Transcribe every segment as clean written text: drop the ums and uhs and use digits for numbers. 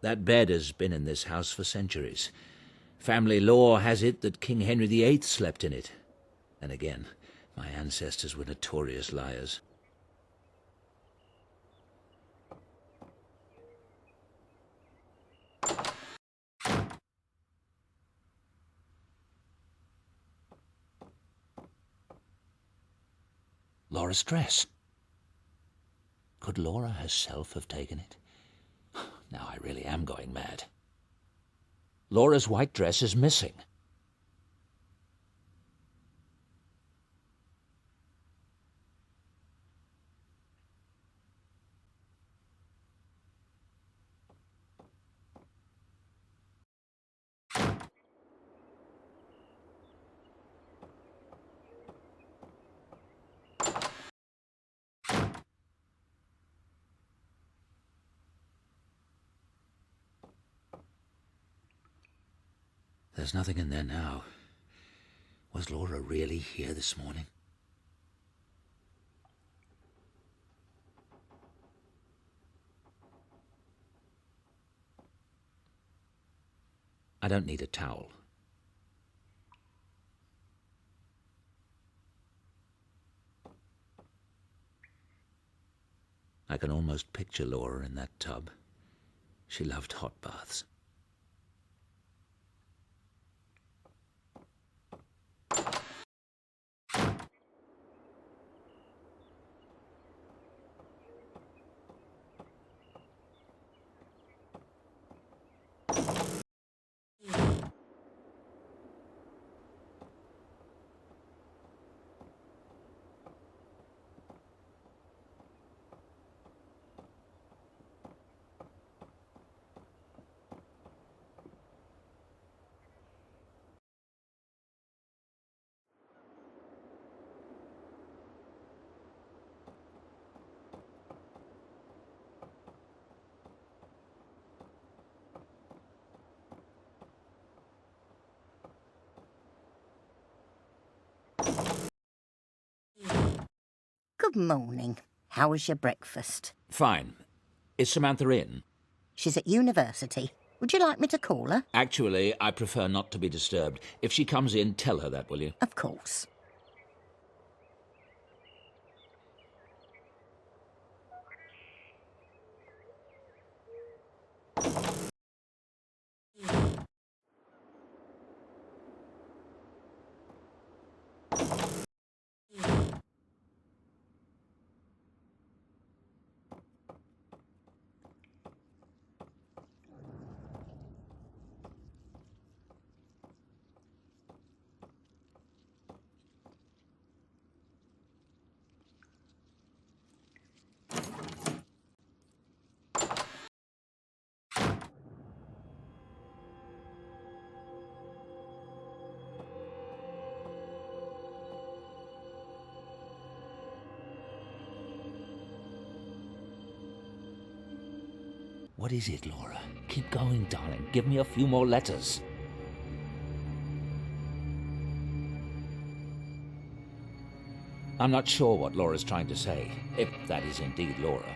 That bed has been in this house for centuries. Family lore has it that King Henry VIII slept in it. And again, my ancestors were notorious liars. Laura's dress. Could Laura herself have taken it? Now I really am going mad. Laura's white dress is missing. There's nothing in there now. Was Laura really here this morning? I don't need a towel. I can almost picture Laura in that tub. She loved hot baths. Good morning. How was your breakfast? Fine. Is Samantha in? She's at university. Would you like me to call her? Actually, I prefer not to be disturbed. If she comes in, tell her that, will you? Of course. What is it, Laura? Keep going, darling. Give me a few more letters. I'm not sure what Laura's trying to say, if that is indeed Laura.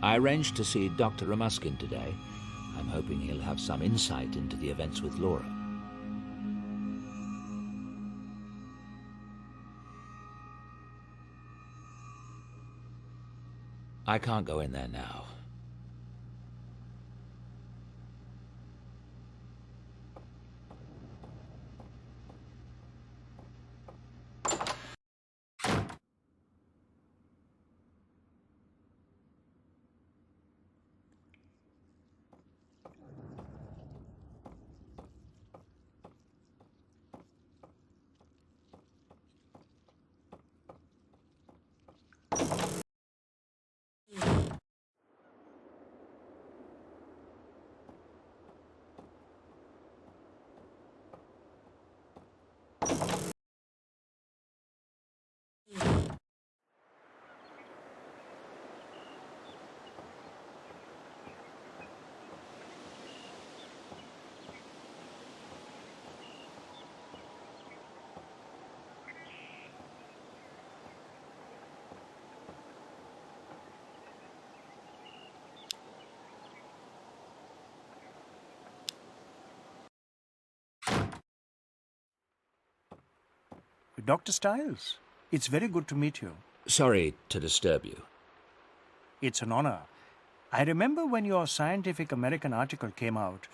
I arranged to see Dr. Ramuskin today. I'm hoping he'll have some insight into the events with Laura. I can't go in there now. Dr. Stiles, it's very good to meet you. Sorry to disturb you. It's an honor. I remember when your Scientific American article came out,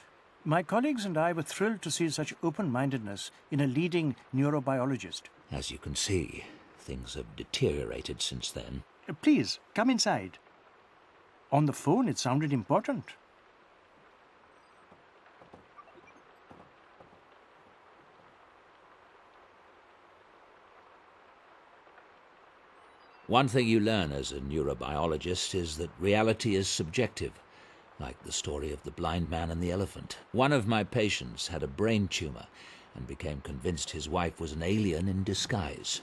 my colleagues and I were thrilled to see such open-mindedness in a leading neurobiologist. As you can see, things have deteriorated since then. Please, come inside. On the phone, it sounded important. One thing you learn as a neurobiologist is that reality is subjective, like the story of the blind man and the elephant. One of my patients had a brain tumor and became convinced his wife was an alien in disguise.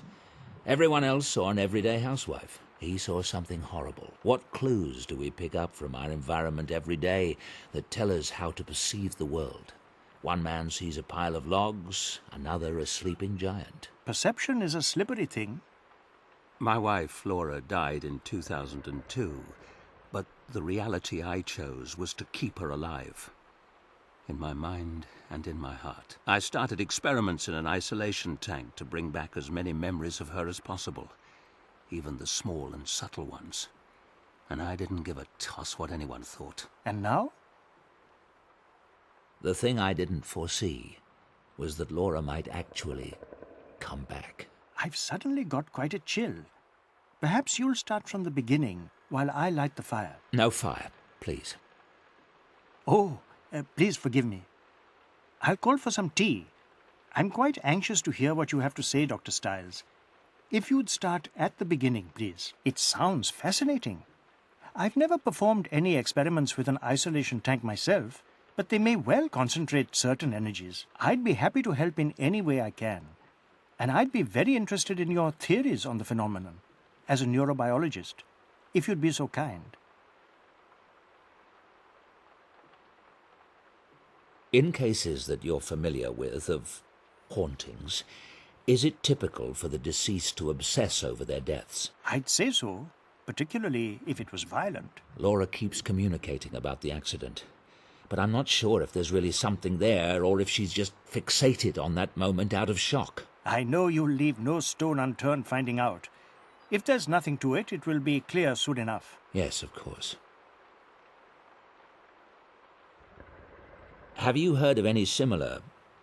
Everyone else saw an everyday housewife. He saw something horrible. What clues do we pick up from our environment every day that tell us how to perceive the world? One man sees a pile of logs, another a sleeping giant. Perception is a slippery thing. My wife, Laura, died in 2002, but the reality I chose was to keep her alive. In my mind and in my heart. I started experiments in an isolation tank to bring back as many memories of her as possible, even the small and subtle ones. And I didn't give a toss what anyone thought. And now? The thing I didn't foresee was that Laura might actually come back. I've suddenly got quite a chill. Perhaps you'll start from the beginning while I light the fire. No fire, please. Oh, please forgive me. I'll call for some tea. I'm quite anxious to hear what you have to say, Dr. Stiles. If you'd start at the beginning, please. It sounds fascinating. I've never performed any experiments with an isolation tank myself, but they may well concentrate certain energies. I'd be happy to help in any way I can. And I'd be very interested in your theories on the phenomenon, as a neurobiologist, if you'd be so kind. In cases that you're familiar with of hauntings, is it typical for the deceased to obsess over their deaths? I'd say so, particularly if it was violent. Laura keeps communicating about the accident, but I'm not sure if there's really something there or if she's just fixated on that moment out of shock. I know you'll leave no stone unturned finding out. If there's nothing to it, it will be clear soon enough. Yes, of course. Have you heard of any similar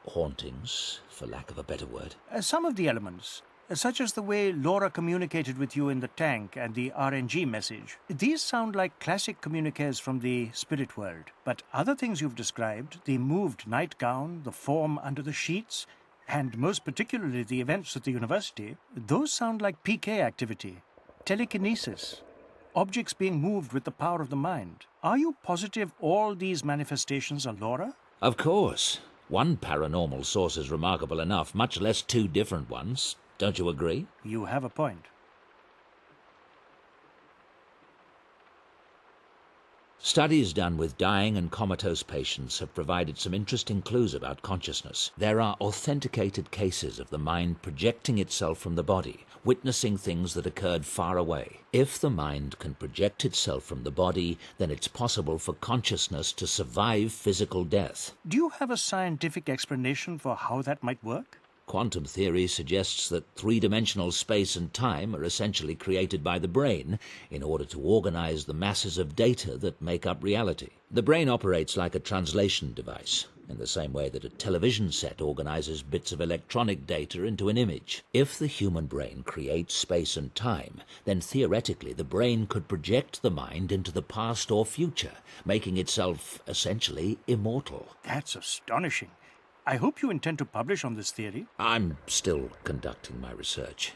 hauntings, for lack of a better word? Some of the elements, such as the way Laura communicated with you in the tank and the RNG message, these sound like classic communiques from the spirit world. But other things you've described, the moved nightgown, the form under the sheets, and most particularly the events at the university, those sound like PK activity, telekinesis. Objects being moved with the power of the mind. Are you positive all these manifestations are Laura? Of course. One paranormal source is remarkable enough, much less two different ones. Don't you agree? You have a point. Studies done with dying and comatose patients have provided some interesting clues about consciousness. There are authenticated cases of the mind projecting itself from the body, witnessing things that occurred far away. If the mind can project itself from the body, then it's possible for consciousness to survive physical death. Do you have a scientific explanation for how that might work? Quantum theory suggests that three-dimensional space and time are essentially created by the brain in order to organize the masses of data that make up reality. The brain operates like a translation device, in the same way that a television set organizes bits of electronic data into an image. If the human brain creates space and time, then theoretically the brain could project the mind into the past or future, making itself essentially immortal. That's astonishing. I hope you intend to publish on this theory. I'm still conducting my research.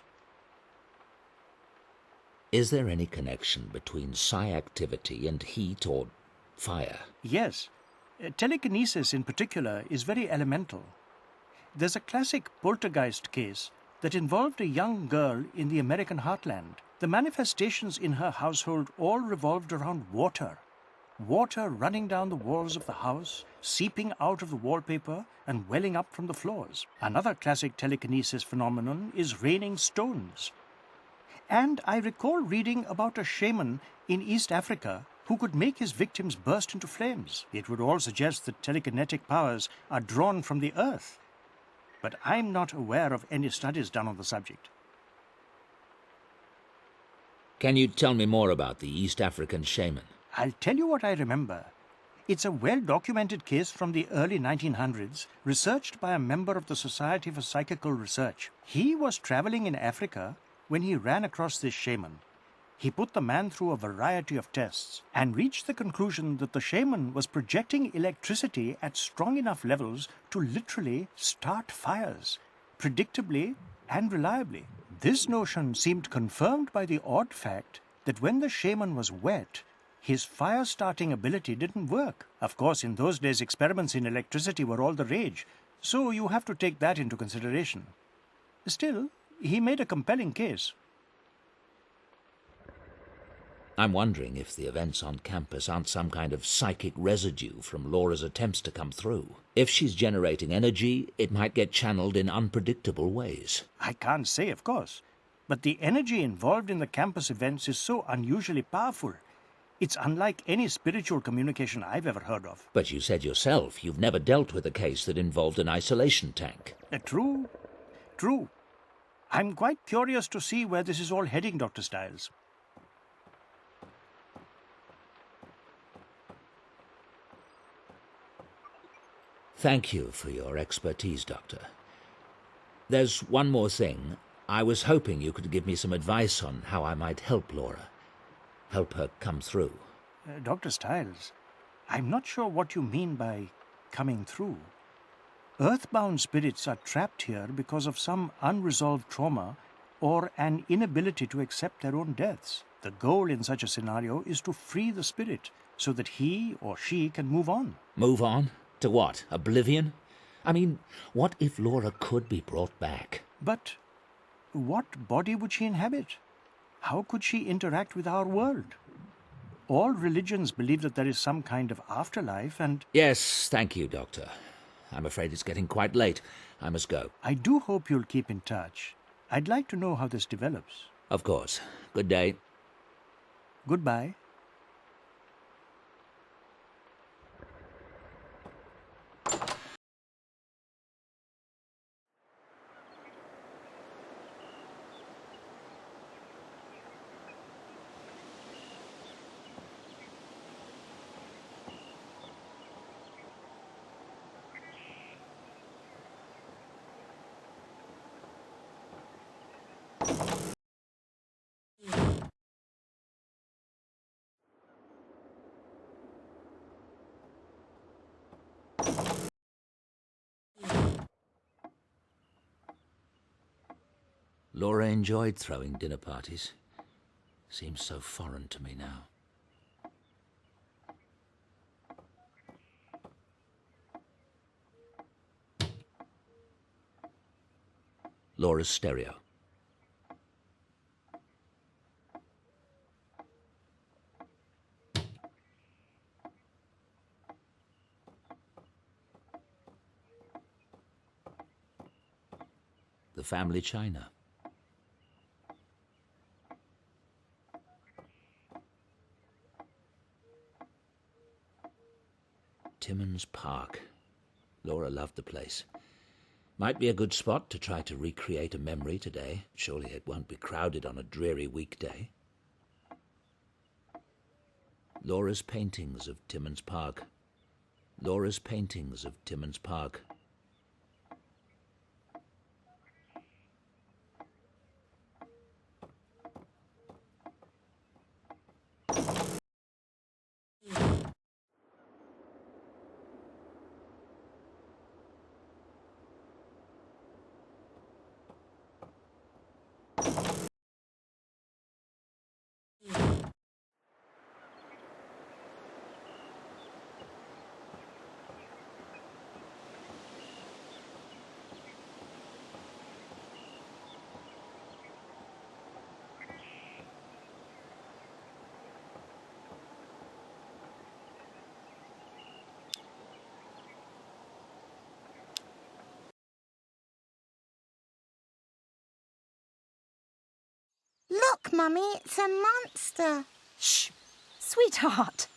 Is there any connection between psi activity and heat or fire? Yes. Telekinesis in particular is very elemental. There's a classic poltergeist case that involved a young girl in the American heartland. The manifestations in her household all revolved around water. Water running down the walls of the house, seeping out of the wallpaper and welling up from the floors. Another classic telekinesis phenomenon is raining stones. And I recall reading about a shaman in East Africa who could make his victims burst into flames. It would all suggest that telekinetic powers are drawn from the earth. But I'm not aware of any studies done on the subject. Can you tell me more about the East African shaman? I'll tell you what I remember. It's a well-documented case from the early 1900s, researched by a member of the Society for Psychical Research. He was traveling in Africa when he ran across this shaman. He put the man through a variety of tests and reached the conclusion that the shaman was projecting electricity at strong enough levels to literally start fires, predictably and reliably. This notion seemed confirmed by the odd fact that when the shaman was wet, his fire-starting ability didn't work. Of course, in those days, experiments in electricity were all the rage, so you have to take that into consideration. Still, he made a compelling case. I'm wondering if the events on campus aren't some kind of psychic residue from Laura's attempts to come through. If she's generating energy, it might get channeled in unpredictable ways. I can't say, of course, but the energy involved in the campus events is so unusually powerful. It's unlike any spiritual communication I've ever heard of. But you said yourself you've never dealt with a case that involved an isolation tank. True. I'm quite curious to see where this is all heading, Dr. Stiles. Thank you for your expertise, Doctor. There's one more thing. I was hoping you could give me some advice on how I might help Laura. Help her come through. Dr. Stiles, I'm not sure what you mean by coming through. Earthbound spirits are trapped here because of some unresolved trauma or an inability to accept their own deaths. The goal in such a scenario is to free the spirit so that he or she can move on. Move on? To what? Oblivion? I mean, what if Laura could be brought back? But what body would she inhabit? How could she interact with our world? All religions believe that there is some kind of afterlife and... Yes, thank you, Doctor. I'm afraid it's getting quite late. I must go. I do hope you'll keep in touch. I'd like to know how this develops. Of course. Good day. Goodbye. Laura enjoyed throwing dinner parties. seems so foreign to me now. Laura's stereo. The family china. Timmins Park. Laura loved the place. Might be a good spot to try to recreate a memory today. Surely it won't be crowded on a dreary weekday. Laura's paintings of Timmins Park. Laura's paintings of Timmins Park. Look, Mummy, it's a monster. Shh! Sweetheart!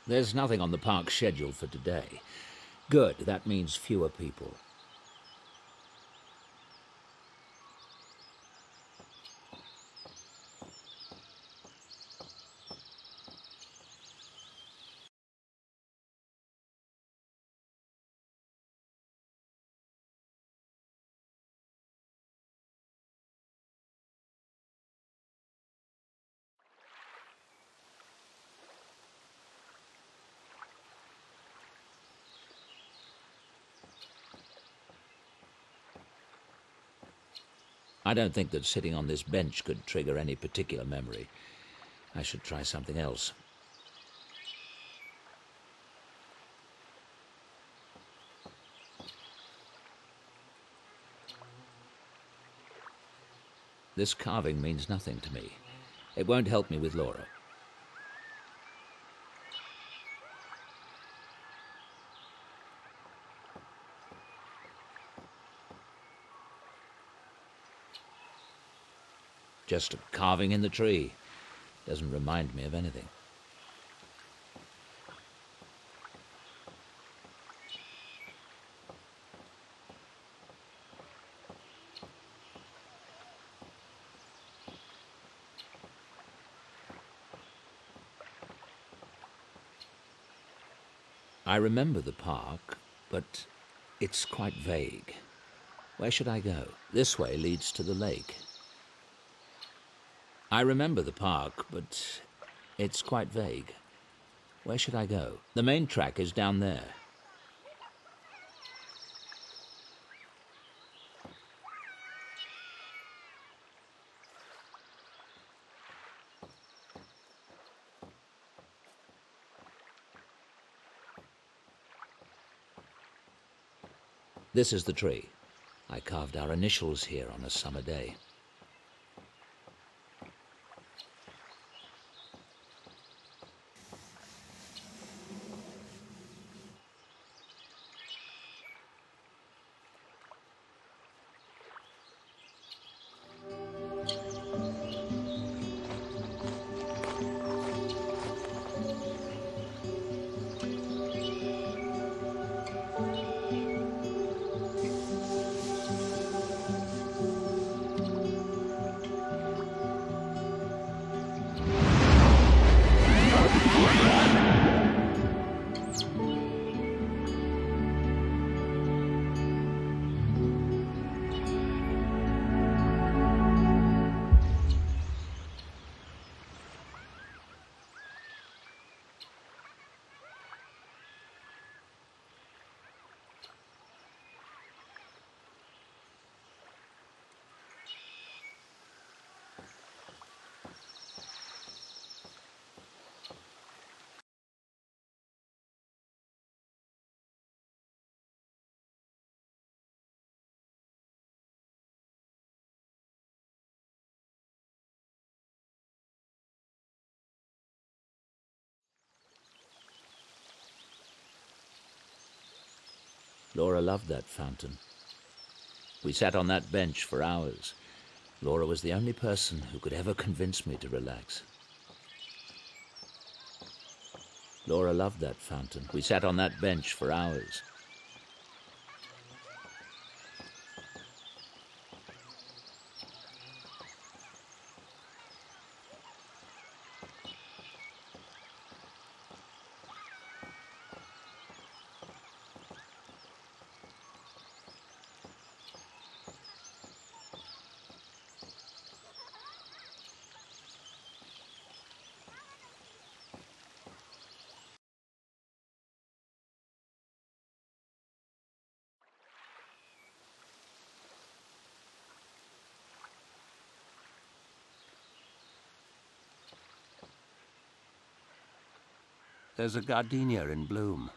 There's nothing on the park schedule for today. Good, that means fewer people. I don't think that sitting on this bench could trigger any particular memory. I should try something else. This carving means nothing to me. It won't help me with Laura. Just a carving in the tree. Doesn't remind me of anything. I remember the park, but it's quite vague. Where should I go? This way leads to the lake. I remember the park, but it's quite vague. Where should I go? The main track is down there. This is the tree. I carved our initials here on a summer day. Laura loved that fountain. We sat on that bench for hours. Laura was the only person who could ever convince me to relax. Laura loved that fountain. We sat on that bench for hours. There's a gardenia in bloom.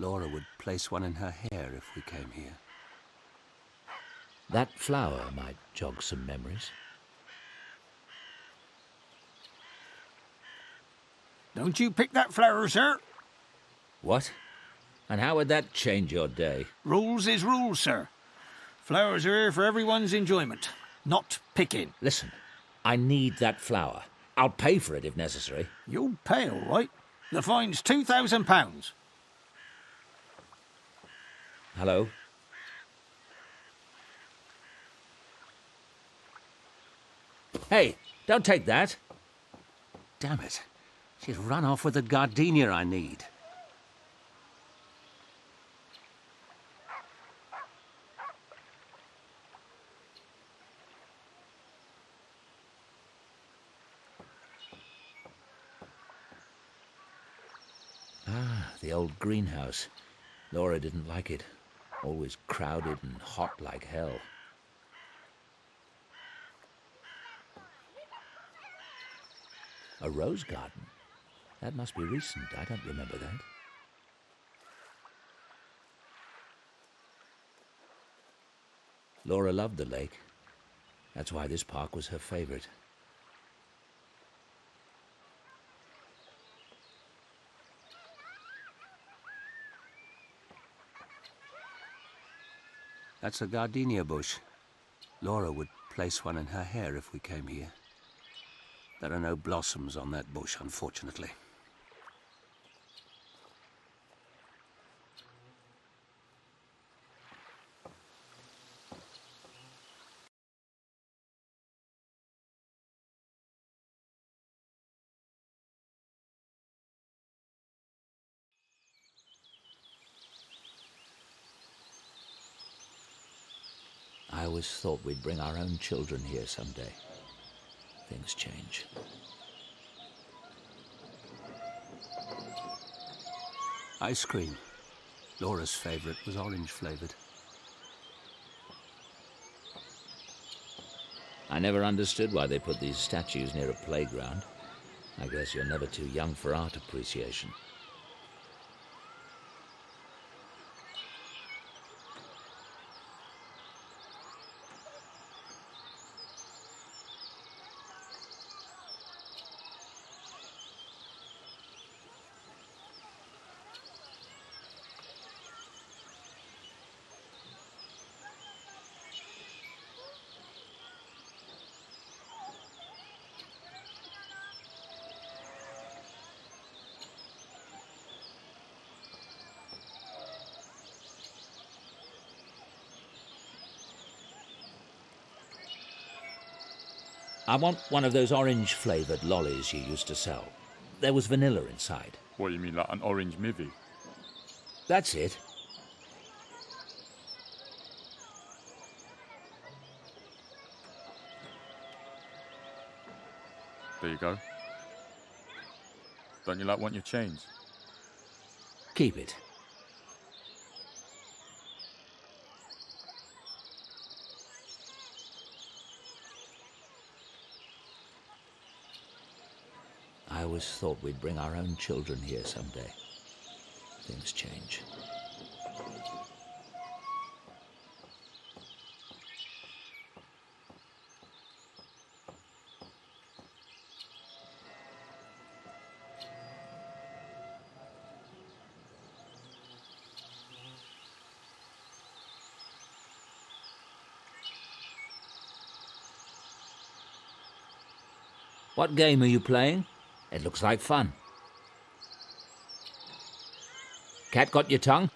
Laura would place one in her hair if we came here. That flower might jog some memories. Don't you pick that flower, sir. What? And how would that change your day? Rules is rules, sir. Flowers are here for everyone's enjoyment, not picking. Listen, I need that flower. I'll pay for it if necessary. You'll pay, all right. The fine's £2,000. Hello? Hey, don't take that. Damn it. She's run off with the gardenia I need. The old greenhouse. Laura didn't like it. Always crowded and hot like hell. A rose garden? That must be recent. I don't remember that. Laura loved the lake. That's why this park was her favorite. That's a gardenia bush. Laura would place one in her hair if we came here. There are no blossoms on that bush, unfortunately. I always thought we'd bring our own children here someday. Things change. Ice cream. Laura's favorite was orange-flavored. I never understood why they put these statues near a playground. I guess you're never too young for art appreciation. I want one of those orange-flavoured lollies you used to sell. There was vanilla inside. What, you mean like an orange mivvy? That's it. There you go. Don't you like want your change? Keep it. I always thought we'd bring our own children here someday. Things change. What game are you playing? It looks like fun. Cat got your tongue?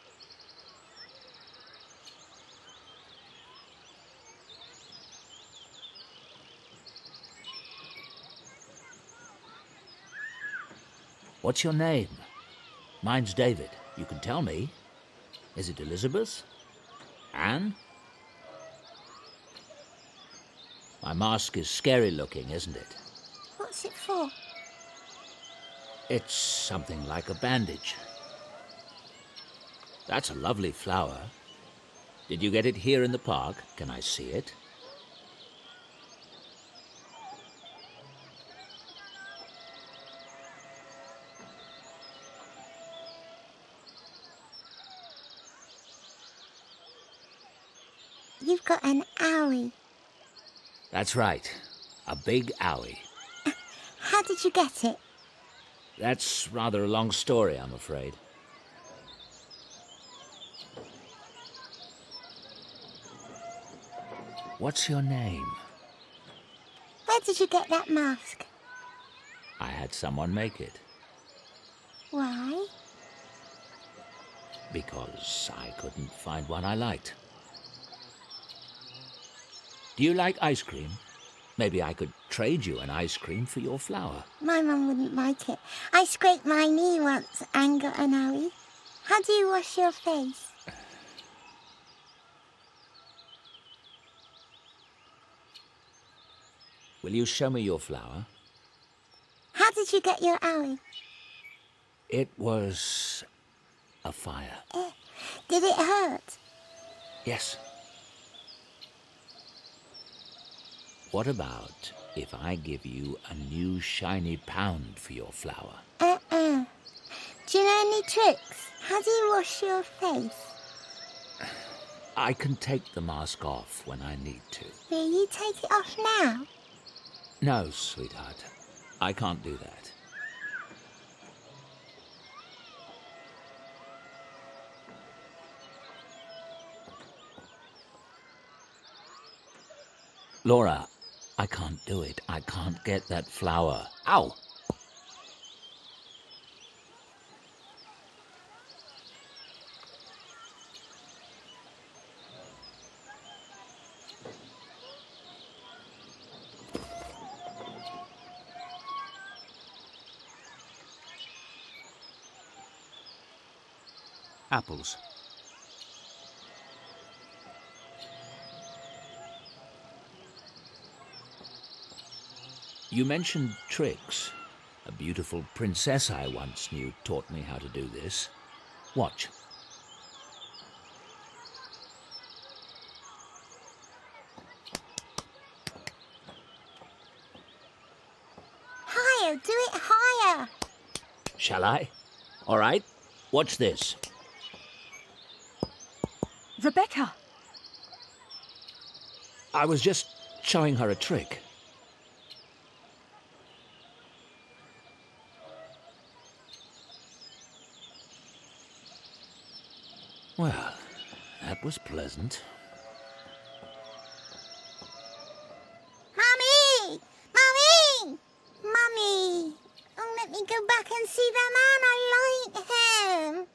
What's your name? Mine's David. You can tell me. Is it Elizabeth? Anne? My mask is scary looking, isn't it? What's it for? It's something like a bandage. That's a lovely flower. Did you get it here in the park? Can I see it? You've got an owie. That's right. A big owie. How did you get it? That's rather a long story, I'm afraid. What's your name? Where did you get that mask? I had someone make it. Why? Because I couldn't find one I liked. Do you like ice cream? Maybe I could trade you an ice cream for your flower. My mum wouldn't like it. I scraped my knee once and got an owie. How do you wash your face? Will you show me your flower? How did you get your owie? It was a fire. Did it hurt? Yes. What about if I give you a new shiny pound for your flower? Do you know any tricks? How do you wash your face? I can take the mask off when I need to. Will you take it off now? No, sweetheart. I can't do that. Laura, I can't do it. I can't get that flower. Ow! Apples. You mentioned tricks. A beautiful princess I once knew taught me how to do this. Watch. Higher, do it higher. Shall I? All right. Watch this. Rebecca! I was just showing her a trick. Well, that was pleasant. Mummy! Mummy! Mummy! Oh, let me go back and see the man. I like him.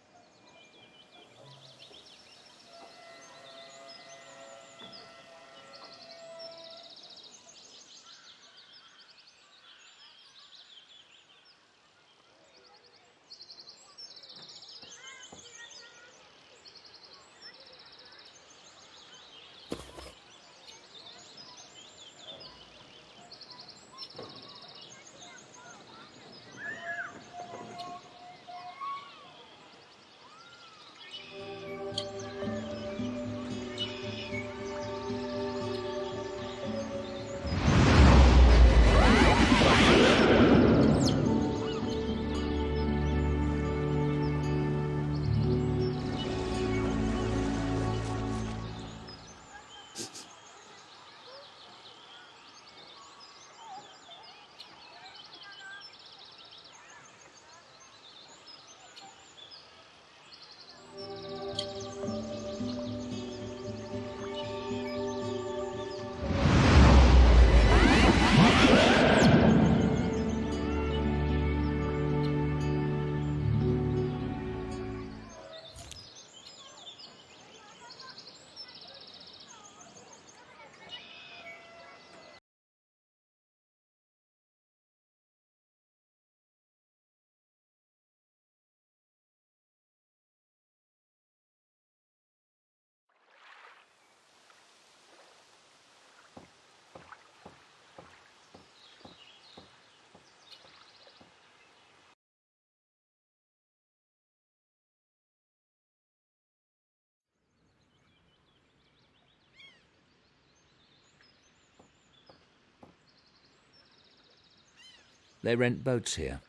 They rent boats here.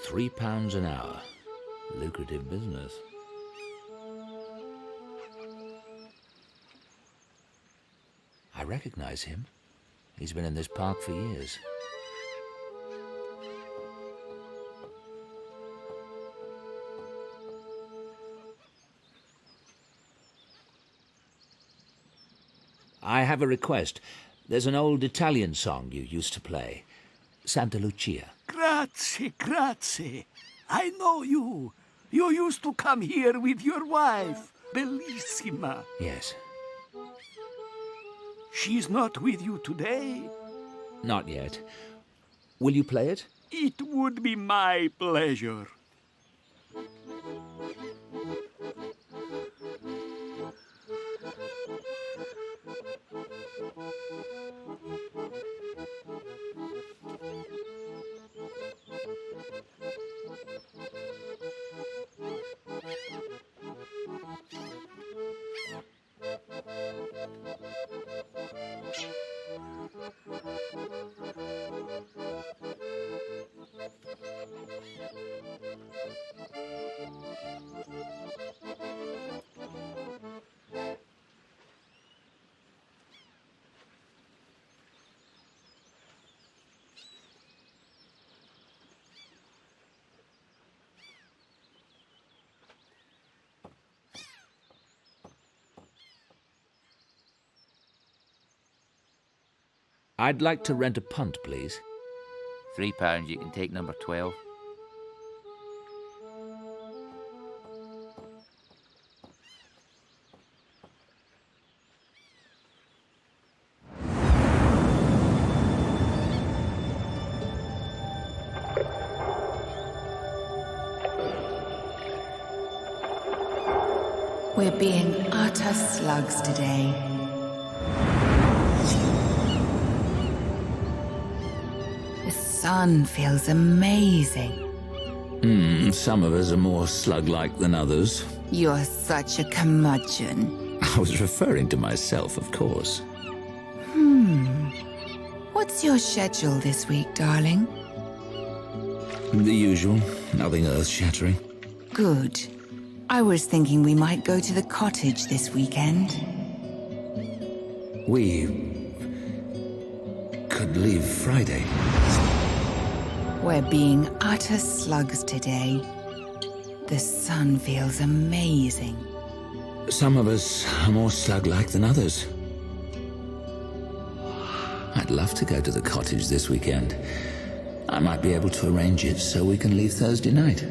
£3 an hour. Lucrative business. I recognize him. He's been in this park for years. I have a request. There's an old Italian song you used to play. Santa Lucia. Grazie, grazie. I know you. You used to come here with your wife, Bellissima. Yes. She's not with you today. Not yet. Will you play it? It would be my pleasure. I'd like to rent a punt, please. £3, you can take number 12. We're being utter slugs today. The sun feels amazing. Some of us are more slug-like than others. You're such a curmudgeon. I was referring to myself, of course. What's your schedule this week, darling? The usual. Nothing earth-shattering. Good. I was thinking we might go to the cottage this weekend. We could leave Friday. We're being utter slugs today. The sun feels amazing. Some of us are more slug-like than others. I'd love to go to the cottage this weekend. I might be able to arrange it so we can leave Thursday night.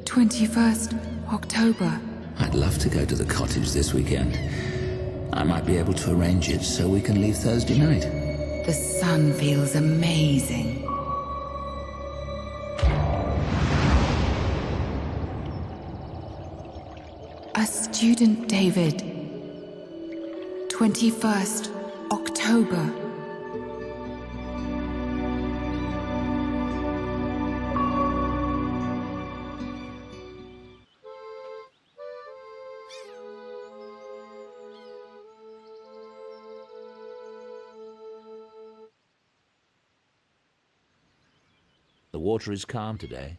21st October. I'd love to go to the cottage this weekend. I might be able to arrange it so we can leave Thursday night. The sun feels amazing. A student, David. 21st October. The water is calm today.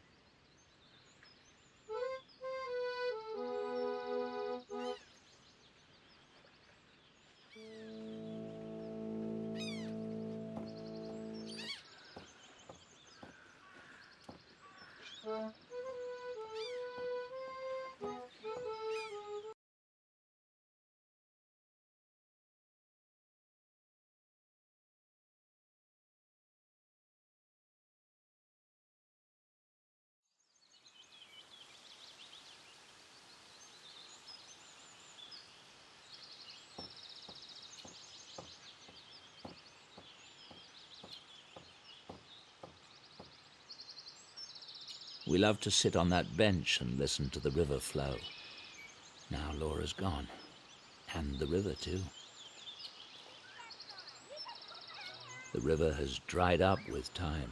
We love to sit on that bench and listen to the river flow. Now Laura's gone. And the river, too. The river has dried up with time.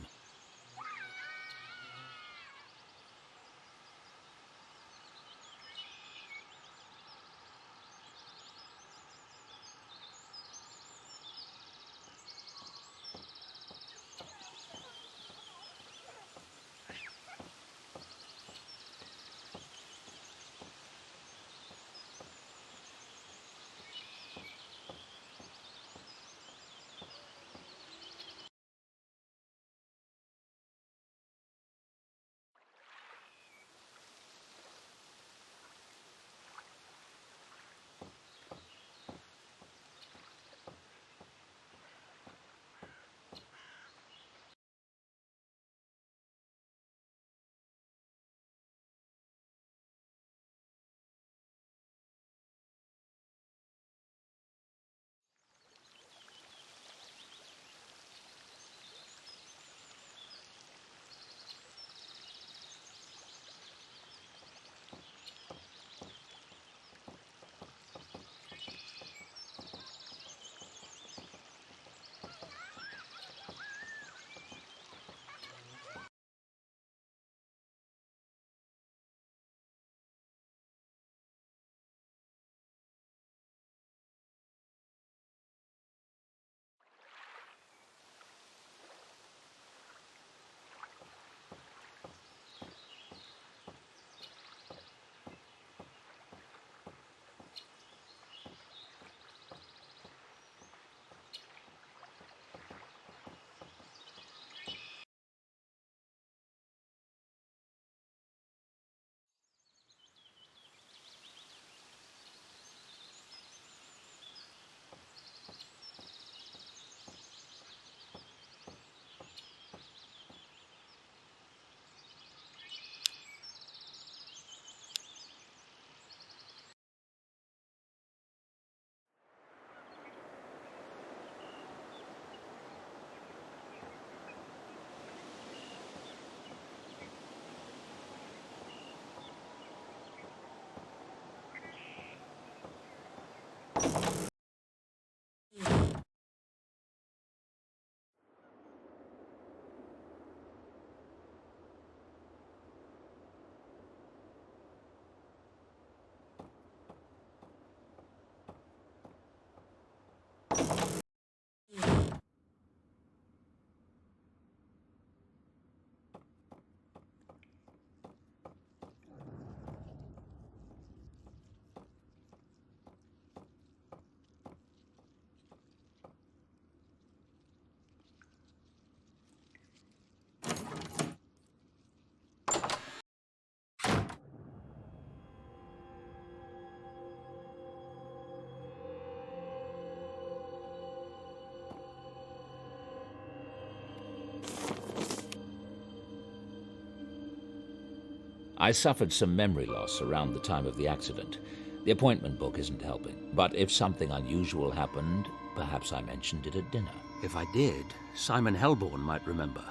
I suffered some memory loss around the time of the accident. The appointment book isn't helping. But if something unusual happened, perhaps I mentioned it at dinner. If I did, Simon Helborn might remember.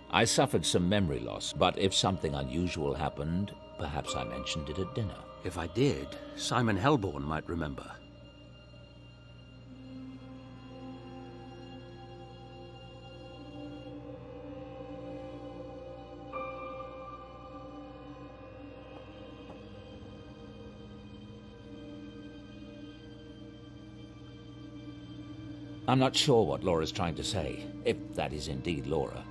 I suffered some memory loss, but if something unusual happened, perhaps I mentioned it at dinner. If I did, Simon Helborn might remember. I'm not sure what Laura's trying to say, if that is indeed Laura.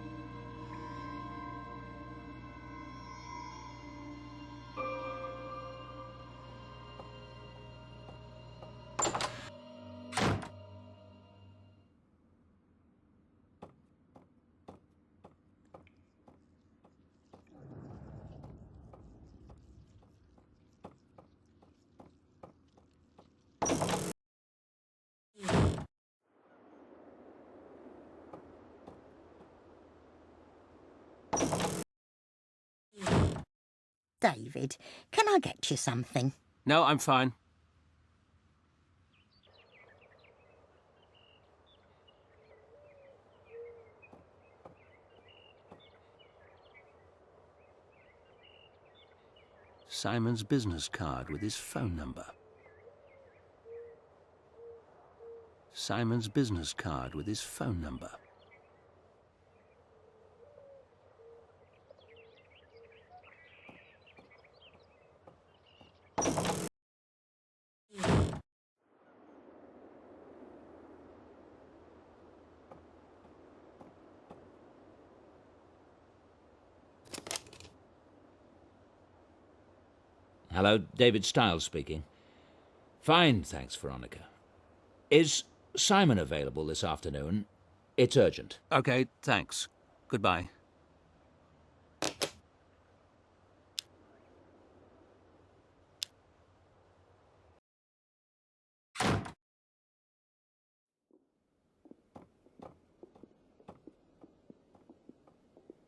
David, can I get you something? No, I'm fine. Simon's business card with his phone number. Simon's business card with his phone number. Hello, David Stiles speaking. Fine, thanks, Veronica. Is Simon available this afternoon? It's urgent. Okay, thanks. Goodbye.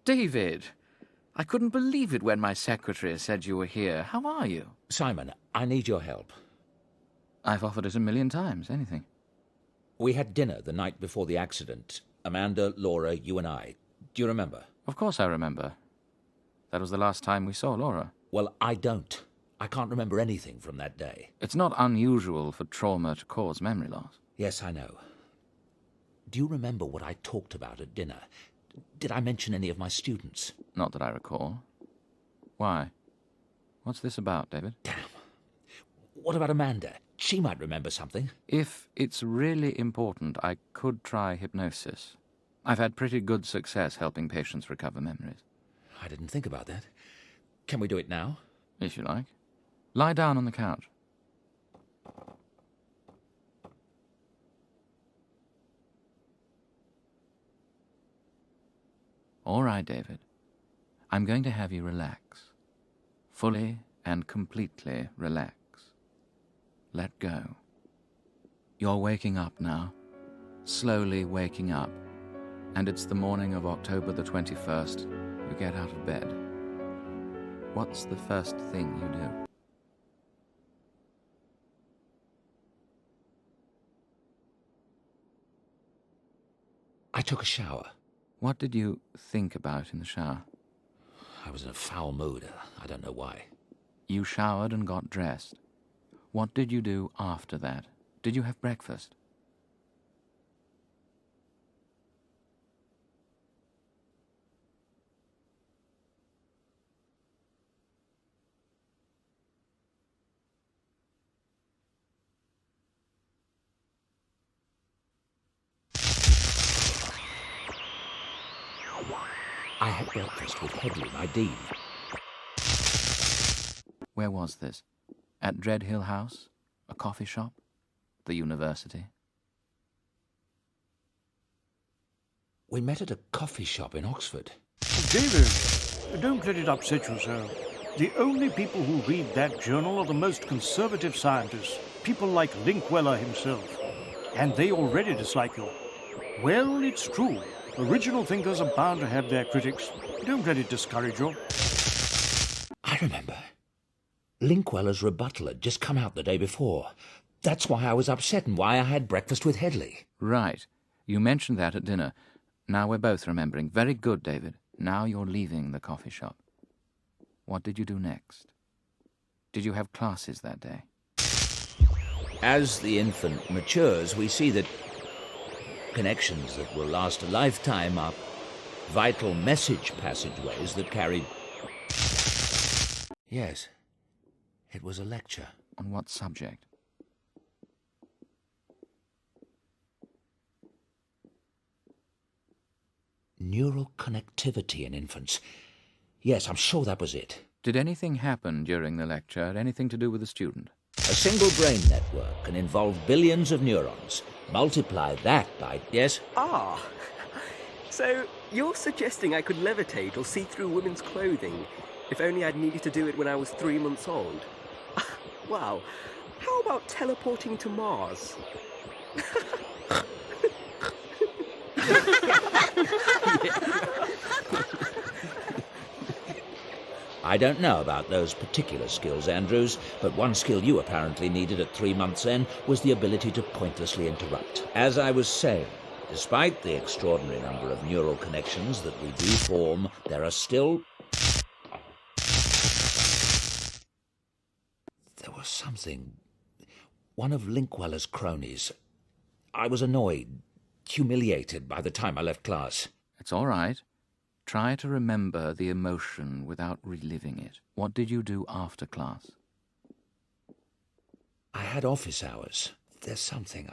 David, I couldn't believe it when my secretary said you were here. How are you? Simon, I need your help. I've offered it 1,000,000 times. Anything. We had dinner the night before the accident. Amanda, Laura, you and I. Do you remember? Of course I remember. That was the last time we saw Laura. Well, I don't. I can't remember anything from that day. It's not unusual for trauma to cause memory loss. Yes, I know. Do you remember what I talked about at dinner? Did I mention any of my students? Not that I recall. Why? What's this about, David? Damn. What about Amanda? She might remember something. If it's really important, I could try hypnosis. I've had pretty good success helping patients recover memories. I didn't think about that. Can we do it now? If you like. Lie down on the couch. All right, David. I'm going to have you relax. Fully and completely relax. Let go. You're waking up now. Slowly waking up. And it's the morning of October the 21st. You get out of bed. What's the first thing you do? I took a shower. What did you think about in the shower? I was in a foul mood. I don't know why. You showered and got dressed. What did you do after that? Did you have breakfast? I had breakfast with Headley, my dean. Where was this? At Dreadhill House? A coffee shop? The university? We met at a coffee shop in Oxford. David, don't let it upset you so. The only people who read that journal are the most conservative scientists, people like Linkweller himself. And they already dislike you. Well, it's true. Original thinkers are bound to have their critics. Don't let it discourage you. I remember. Linkweller's rebuttal had just come out the day before. That's why I was upset and why I had breakfast with Headley. Right. You mentioned that at dinner. Now we're both remembering. Very good, David. Now you're leaving the coffee shop. What did you do next? Did you have classes that day? As the infant matures, we see that connections that will last a lifetime are vital message passageways that carry... Yes, it was a lecture. On what subject? Neural connectivity in infants. Yes, I'm sure that was it. Did anything happen during the lecture? Anything to do with the student? A single brain network can involve billions of neurons. Multiply that by... Yes? Ah, so you're suggesting I could levitate or see through women's clothing if only I'd needed to do it when I was 3 months old? Wow, how about teleporting to Mars? I don't know about those particular skills, Andrews, but one skill you apparently needed at 3 months' end was the ability to pointlessly interrupt. As I was saying, despite the extraordinary number of neural connections that we do form, there are still... There was something... One of Linkweller's cronies. I was annoyed, humiliated by the time I left class. It's all right. Try to remember the emotion without reliving it. What did you do after class? I had office hours. There's something...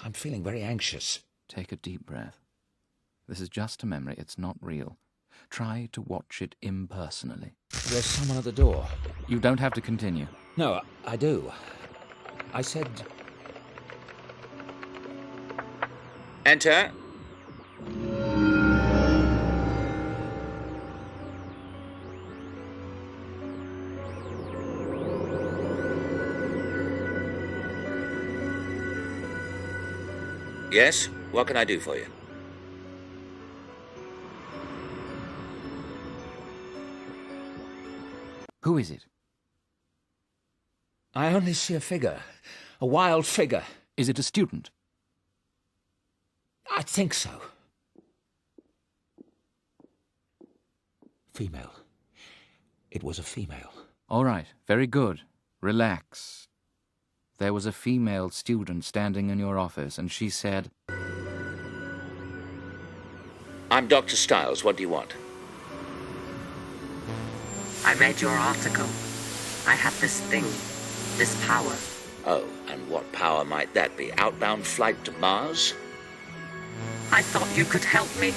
I'm feeling very anxious. Take a deep breath. This is just a memory. It's not real. Try to watch it impersonally. There's someone at the door. You don't have to continue. No, I do. I said... Enter. Yes? What can I do for you? Who is it? I only see a figure. A wild figure. Is it a student? I think so. Female. It was a female. All right, very good. Relax. There was a female student standing in your office, and she said... I'm Dr. Stiles. What do you want? I read your article. I have this thing, this power. Oh, and what power might that be? Outbound flight to Mars? I thought you could help me.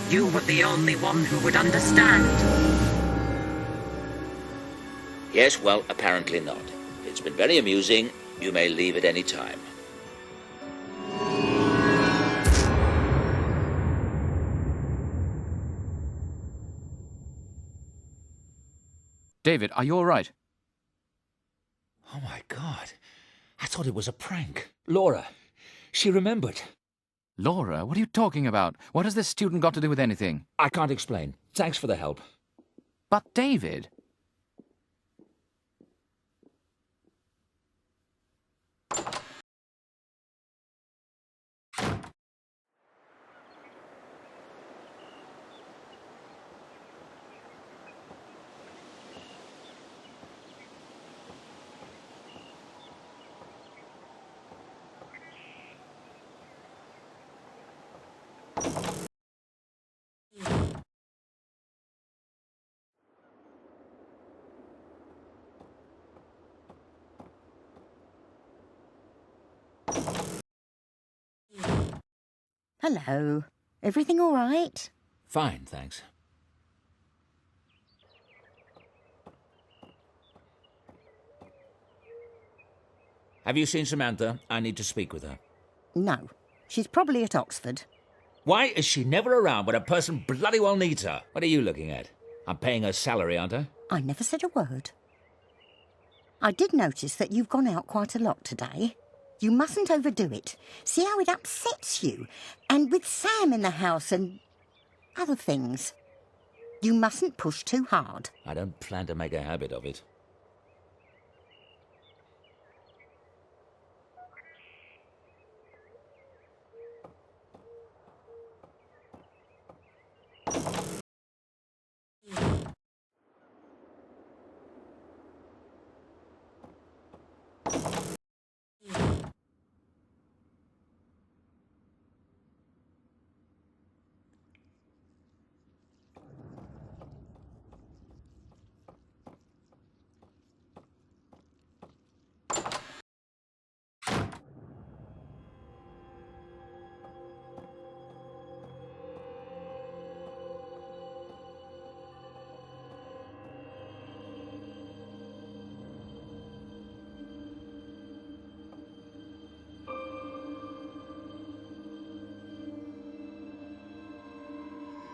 You were the only one who would understand. Yes, well, apparently not. It's been very amusing. You may leave at any time. David, are you all right? Oh, my God. I thought it was a prank. Laura, she remembered. Laura, what are you talking about? What has this student got to do with anything? I can't explain. Thanks for the help. But, David... Hello. Everything all right? Fine, thanks. Have you seen Samantha? I need to speak with her. No. She's probably at Oxford. Why is she never around when a person bloody well needs her? What are you looking at? I'm paying her salary, aren't I? I never said a word. I did notice that you've gone out quite a lot today. You mustn't overdo it. See how it upsets you? And with Sam in the house and other things. You mustn't push too hard. I don't plan to make a habit of it.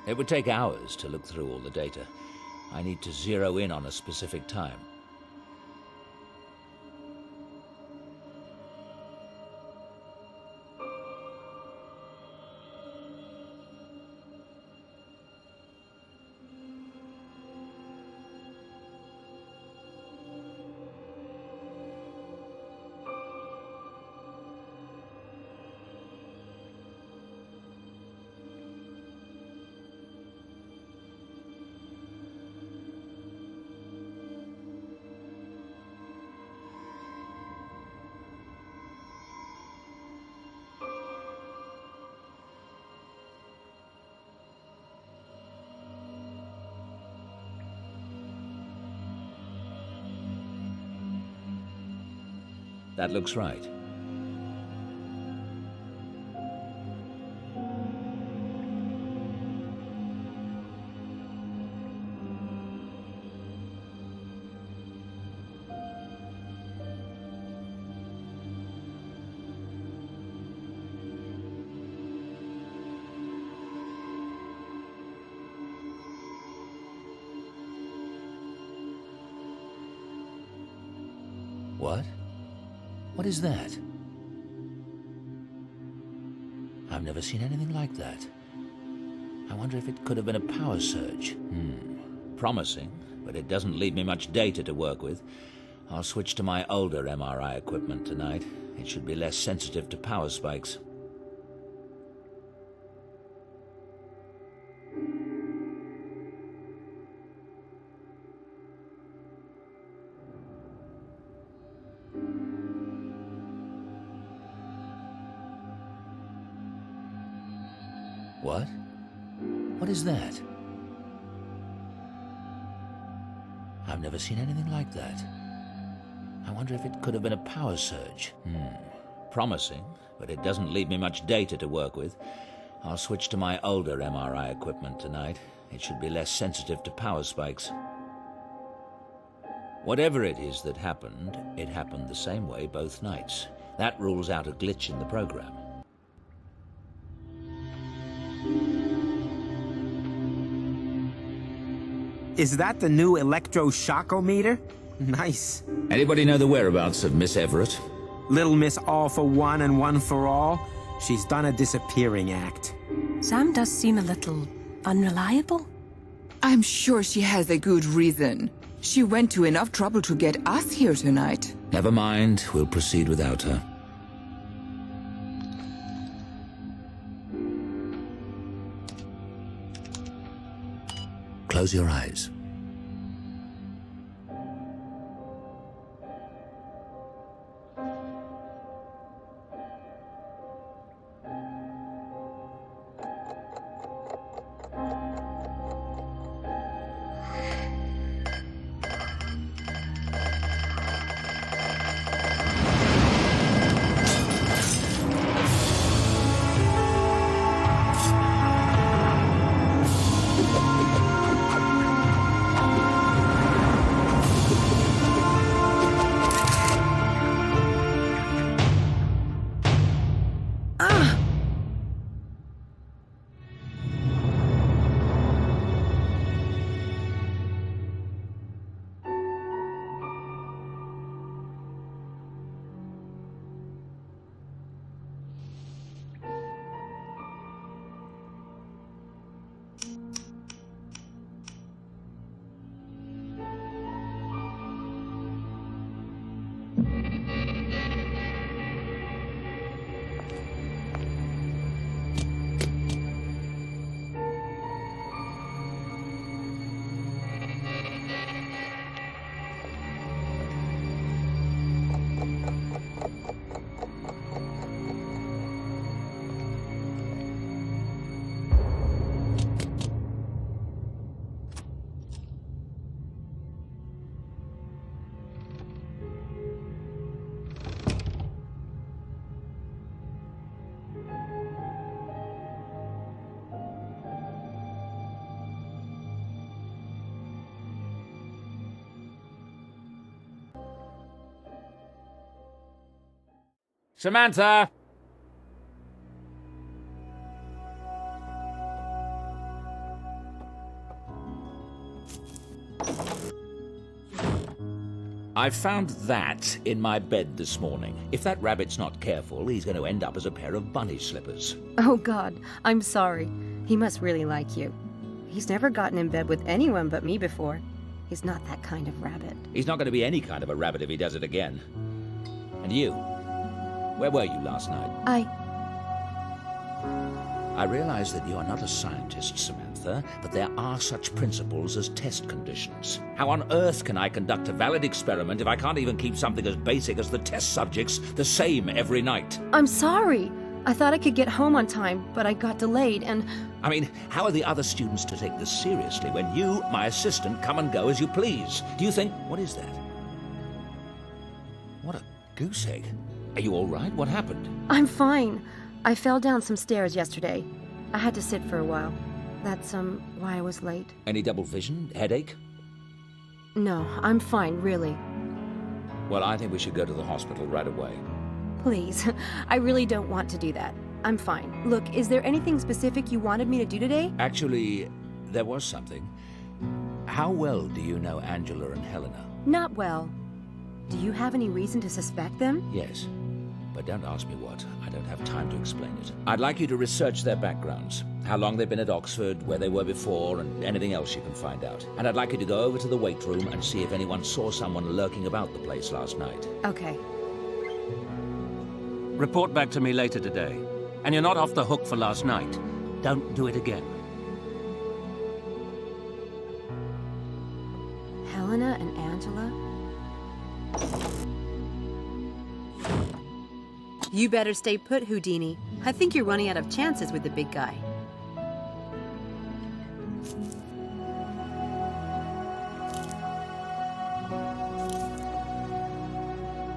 It would take hours to look through all the data. I need to zero in on a specific time. That looks right. What? What is that? I've never seen anything like that. I wonder if it could have been a power surge. Promising, but it doesn't leave me much data to work with. I'll switch to my older MRI equipment tonight. It should be less sensitive to power spikes. What? What is that? I've never seen anything like that. I wonder if it could have been a power surge. Promising, but it doesn't leave me much data to work with. I'll switch to my older MRI equipment tonight. It should be less sensitive to power spikes. Whatever it is that happened, it happened the same way both nights. That rules out a glitch in the program. Is that the new electroshockometer? Nice. Anybody know the whereabouts of Miss Everett? Little Miss All for One and One for All. She's done a disappearing act. Sam does seem a little unreliable. I'm sure she has a good reason. She went to enough trouble to get us here tonight. Never mind, we'll proceed without her. Close your eyes. Samantha! I found that in my bed this morning. If that rabbit's not careful, he's going to end up as a pair of bunny slippers. Oh, God, I'm sorry. He must really like you. He's never gotten in bed with anyone but me before. He's not that kind of rabbit. He's not going to be any kind of a rabbit if he does it again. And you? Where were you last night? I realize that you are not a scientist, Samantha, but there are such principles as test conditions. How on earth can I conduct a valid experiment if I can't even keep something as basic as the test subjects the same every night? I'm sorry. I thought I could get home on time, but I got delayed and... I mean, how are the other students to take this seriously when you, my assistant, come and go as you please? Do you think... What is that? What a goose egg. Are you all right? What happened? I'm fine. I fell down some stairs yesterday. I had to sit for a while. That's, why I was late. Any double vision? Headache? No, I'm fine, really. Well, I think we should go to the hospital right away. Please, I really don't want to do that. I'm fine. Look, is there anything specific you wanted me to do today? Actually, there was something. How well do you know Angela and Helena? Not well. Do you have any reason to suspect them? Yes. But don't ask me what. I don't have time to explain it. I'd like you to research their backgrounds. How long they've been at Oxford, where they were before, and anything else you can find out. And I'd like you to go over to the weight room and see if anyone saw someone lurking about the place last night. Okay. Report back to me later today. And you're not off the hook for last night. Don't do it again. Helena and Angela? You better stay put, Houdini. I think you're running out of chances with the big guy.